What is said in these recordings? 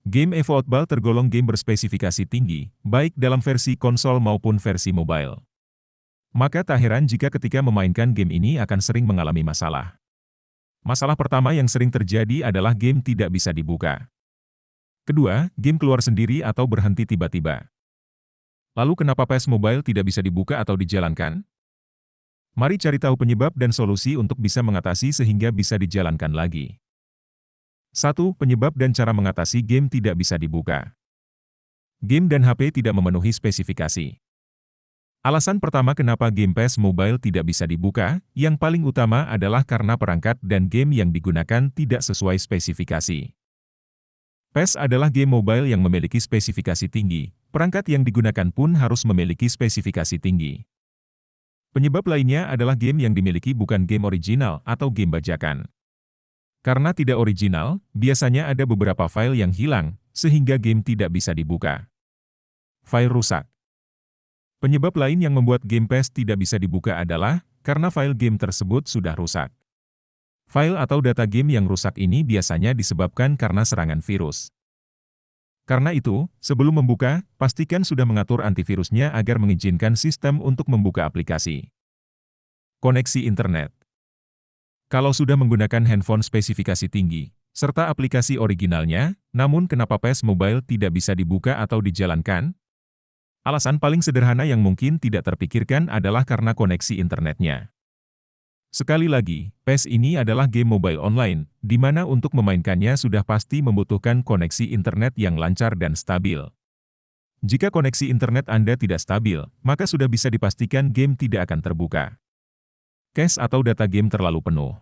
Game eFootball tergolong game berspesifikasi tinggi, baik dalam versi konsol maupun versi mobile. Maka tak heran jika ketika memainkan game ini akan sering mengalami masalah. Masalah pertama yang sering terjadi adalah game tidak bisa dibuka. Kedua, game keluar sendiri atau berhenti tiba-tiba. Lalu kenapa PES Mobile tidak bisa dibuka atau dijalankan? Mari cari tahu penyebab dan solusi untuk bisa mengatasi sehingga bisa dijalankan lagi. 1. Penyebab dan cara mengatasi game tidak bisa dibuka. Game dan HP tidak memenuhi spesifikasi. Alasan pertama kenapa game PES Mobile tidak bisa dibuka, yang paling utama adalah karena perangkat dan game yang digunakan tidak sesuai spesifikasi. PES adalah game mobile yang memiliki spesifikasi tinggi, perangkat yang digunakan pun harus memiliki spesifikasi tinggi. Penyebab lainnya adalah game yang dimiliki bukan game original atau game bajakan. Karena tidak original, biasanya ada beberapa file yang hilang, sehingga game tidak bisa dibuka. File rusak. Penyebab lain yang membuat game PES tidak bisa dibuka adalah karena file game tersebut sudah rusak. File atau data game yang rusak ini biasanya disebabkan karena serangan virus. Karena itu, sebelum membuka, pastikan sudah mengatur antivirusnya agar mengizinkan sistem untuk membuka aplikasi. Koneksi internet. Kalau sudah menggunakan handphone spesifikasi tinggi, serta aplikasi originalnya, namun kenapa PES Mobile tidak bisa dibuka atau dijalankan? Alasan paling sederhana yang mungkin tidak terpikirkan adalah karena koneksi internetnya. Sekali lagi, PES ini adalah game mobile online, di mana untuk memainkannya sudah pasti membutuhkan koneksi internet yang lancar dan stabil. Jika koneksi internet Anda tidak stabil, maka sudah bisa dipastikan game tidak akan terbuka. Cache atau data game terlalu penuh.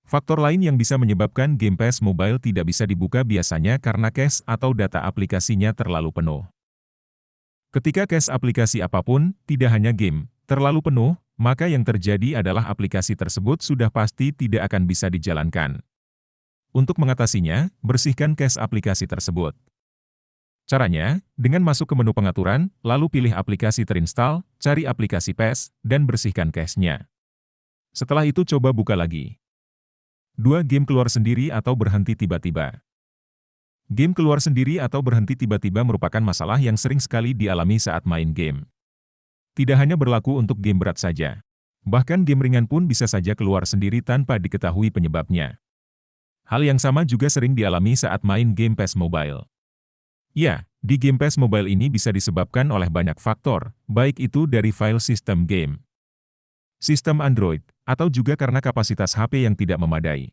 Faktor lain yang bisa menyebabkan game PES Mobile tidak bisa dibuka biasanya karena cache atau data aplikasinya terlalu penuh. Ketika cache aplikasi apapun, tidak hanya game, terlalu penuh, maka yang terjadi adalah aplikasi tersebut sudah pasti tidak akan bisa dijalankan. Untuk mengatasinya, bersihkan cache aplikasi tersebut. Caranya, dengan masuk ke menu pengaturan, lalu pilih aplikasi terinstall, cari aplikasi PES, dan bersihkan cache-nya. Setelah itu coba buka lagi. 2. Game keluar sendiri atau berhenti tiba-tiba. Game keluar sendiri atau berhenti tiba-tiba merupakan masalah yang sering sekali dialami saat main game. Tidak hanya berlaku untuk game berat saja. Bahkan game ringan pun bisa saja keluar sendiri tanpa diketahui penyebabnya. Hal yang sama juga sering dialami saat main game PES Mobile. Ya, di game PES Mobile ini bisa disebabkan oleh banyak faktor, baik itu dari file sistem game, sistem Android, atau juga karena kapasitas HP yang tidak memadai.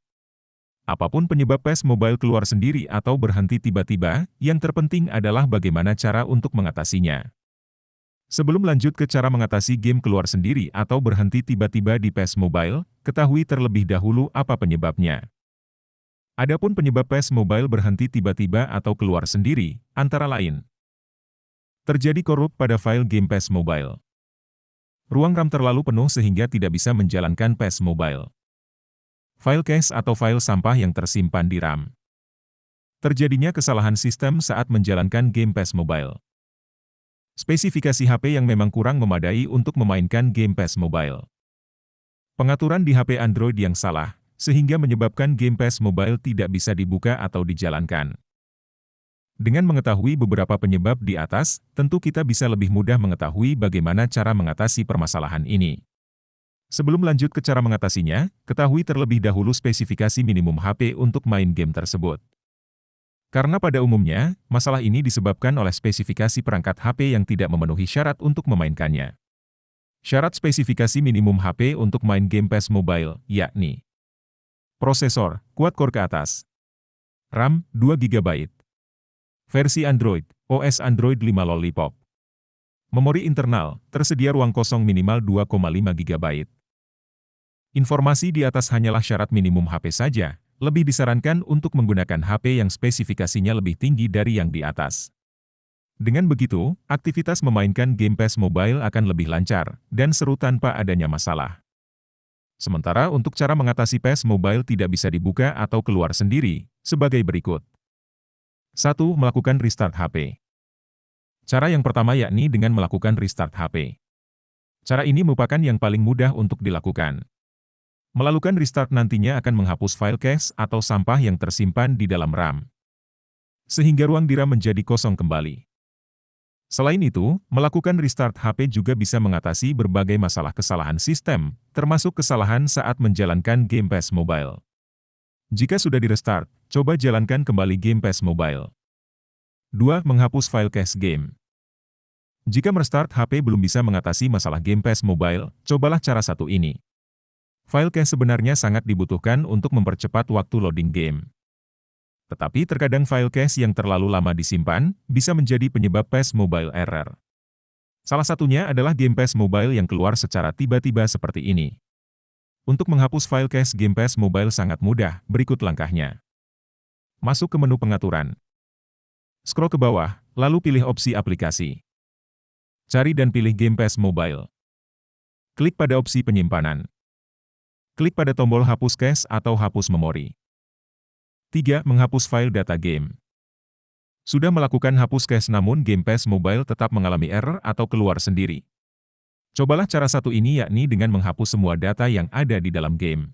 Apapun penyebab PES Mobile keluar sendiri atau berhenti tiba-tiba, yang terpenting adalah bagaimana cara untuk mengatasinya. Sebelum lanjut ke cara mengatasi game keluar sendiri atau berhenti tiba-tiba di PES Mobile, ketahui terlebih dahulu apa penyebabnya. Adapun penyebab PES Mobile berhenti tiba-tiba atau keluar sendiri, antara lain: terjadi korup pada file game PES Mobile. Ruang RAM terlalu penuh sehingga tidak bisa menjalankan PES Mobile. File cache atau file sampah yang tersimpan di RAM. Terjadinya kesalahan sistem saat menjalankan game PES Mobile. Spesifikasi HP yang memang kurang memadai untuk memainkan game PES Mobile. Pengaturan di HP Android yang salah, sehingga menyebabkan game PES Mobile tidak bisa dibuka atau dijalankan. Dengan mengetahui beberapa penyebab di atas, tentu kita bisa lebih mudah mengetahui bagaimana cara mengatasi permasalahan ini. Sebelum lanjut ke cara mengatasinya, ketahui terlebih dahulu spesifikasi minimum HP untuk main game tersebut. Karena pada umumnya, masalah ini disebabkan oleh spesifikasi perangkat HP yang tidak memenuhi syarat untuk memainkannya. Syarat spesifikasi minimum HP untuk main game PES Mobile, yakni prosesor, quad-core ke atas, RAM, 2 GB, versi Android, OS Android 5 Lollipop. Memori internal, tersedia ruang kosong minimal 2,5 GB. Informasi di atas hanyalah syarat minimum HP saja, lebih disarankan untuk menggunakan HP yang spesifikasinya lebih tinggi dari yang di atas. Dengan begitu, aktivitas memainkan game PES Mobile akan lebih lancar dan seru tanpa adanya masalah. Sementara untuk cara mengatasi PES Mobile tidak bisa dibuka atau keluar sendiri, sebagai berikut. 1. Melakukan restart HP. Cara yang pertama yakni dengan melakukan restart HP. Cara ini merupakan yang paling mudah untuk dilakukan. Melakukan restart nantinya akan menghapus file cache atau sampah yang tersimpan di dalam RAM. sehingga ruang DRAM menjadi kosong kembali. Selain itu, melakukan restart HP juga bisa mengatasi berbagai masalah kesalahan sistem, termasuk kesalahan saat menjalankan game PES Mobile. Jika sudah di-restart, coba jalankan kembali game PES Mobile. 2. Menghapus file cache game. Jika merestart HP belum bisa mengatasi masalah game PES Mobile, cobalah cara satu ini. File cache sebenarnya sangat dibutuhkan untuk mempercepat waktu loading game. Tetapi terkadang file cache yang terlalu lama disimpan, bisa menjadi penyebab PES Mobile error. Salah satunya adalah game PES Mobile yang keluar secara tiba-tiba seperti ini. Untuk menghapus file cache game PES Mobile sangat mudah, berikut langkahnya. Masuk ke menu pengaturan. Scroll ke bawah, lalu pilih opsi aplikasi. Cari dan pilih game PES Mobile. Klik pada opsi penyimpanan. Klik pada tombol hapus cache atau hapus memori. 3. Menghapus file data game. Sudah melakukan hapus cache namun game PES Mobile tetap mengalami error atau keluar sendiri. Cobalah cara satu ini yakni dengan menghapus semua data yang ada di dalam game.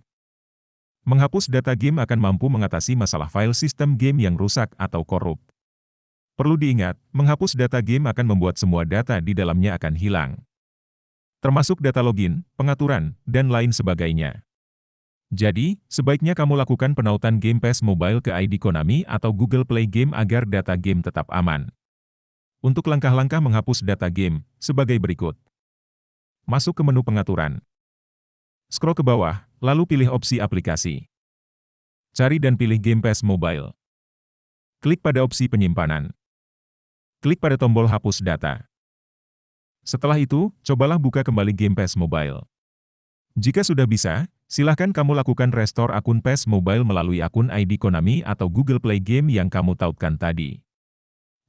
Menghapus data game akan mampu mengatasi masalah file sistem game yang rusak atau korup. Perlu diingat, menghapus data game akan membuat semua data di dalamnya akan hilang. Termasuk data login, pengaturan, dan lain sebagainya. Jadi, sebaiknya kamu lakukan penautan game PES Mobile ke ID Konami atau Google Play Game agar data game tetap aman. Untuk langkah-langkah menghapus data game, sebagai berikut. Masuk ke menu pengaturan. Scroll ke bawah, lalu pilih opsi aplikasi. Cari dan pilih game PES Mobile. Klik pada opsi penyimpanan. Klik pada tombol hapus data. Setelah itu, cobalah buka kembali game PES Mobile. Jika sudah bisa, silakan kamu lakukan restore akun PES Mobile melalui akun ID Konami atau Google Play Game yang kamu tautkan tadi.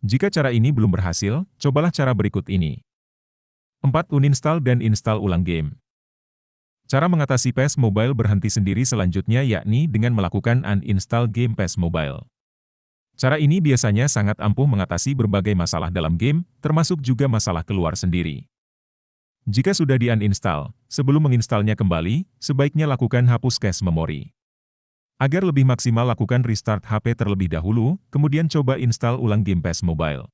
Jika cara ini belum berhasil, cobalah cara berikut ini. 4. Uninstall dan install ulang game. Cara mengatasi PES Mobile berhenti sendiri selanjutnya yakni dengan melakukan uninstall game PES Mobile. Cara ini biasanya sangat ampuh mengatasi berbagai masalah dalam game, termasuk juga masalah keluar sendiri. Jika sudah di-uninstall, sebelum menginstalnya kembali, sebaiknya lakukan hapus cache memori. Agar lebih maksimal lakukan restart HP terlebih dahulu, kemudian coba install ulang game PES Mobile.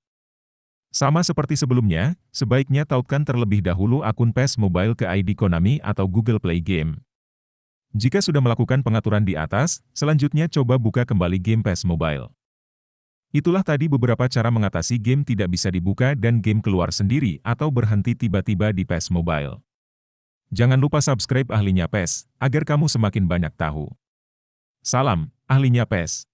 Sama seperti sebelumnya, sebaiknya tautkan terlebih dahulu akun PES Mobile ke ID Konami atau Google Play Game. Jika sudah melakukan pengaturan di atas, selanjutnya coba buka kembali game PES Mobile. Itulah tadi beberapa cara mengatasi game tidak bisa dibuka dan game keluar sendiri atau berhenti tiba-tiba di PES Mobile. Jangan lupa subscribe Ahlinya PES, agar kamu semakin banyak tahu. Salam, Ahlinya PES.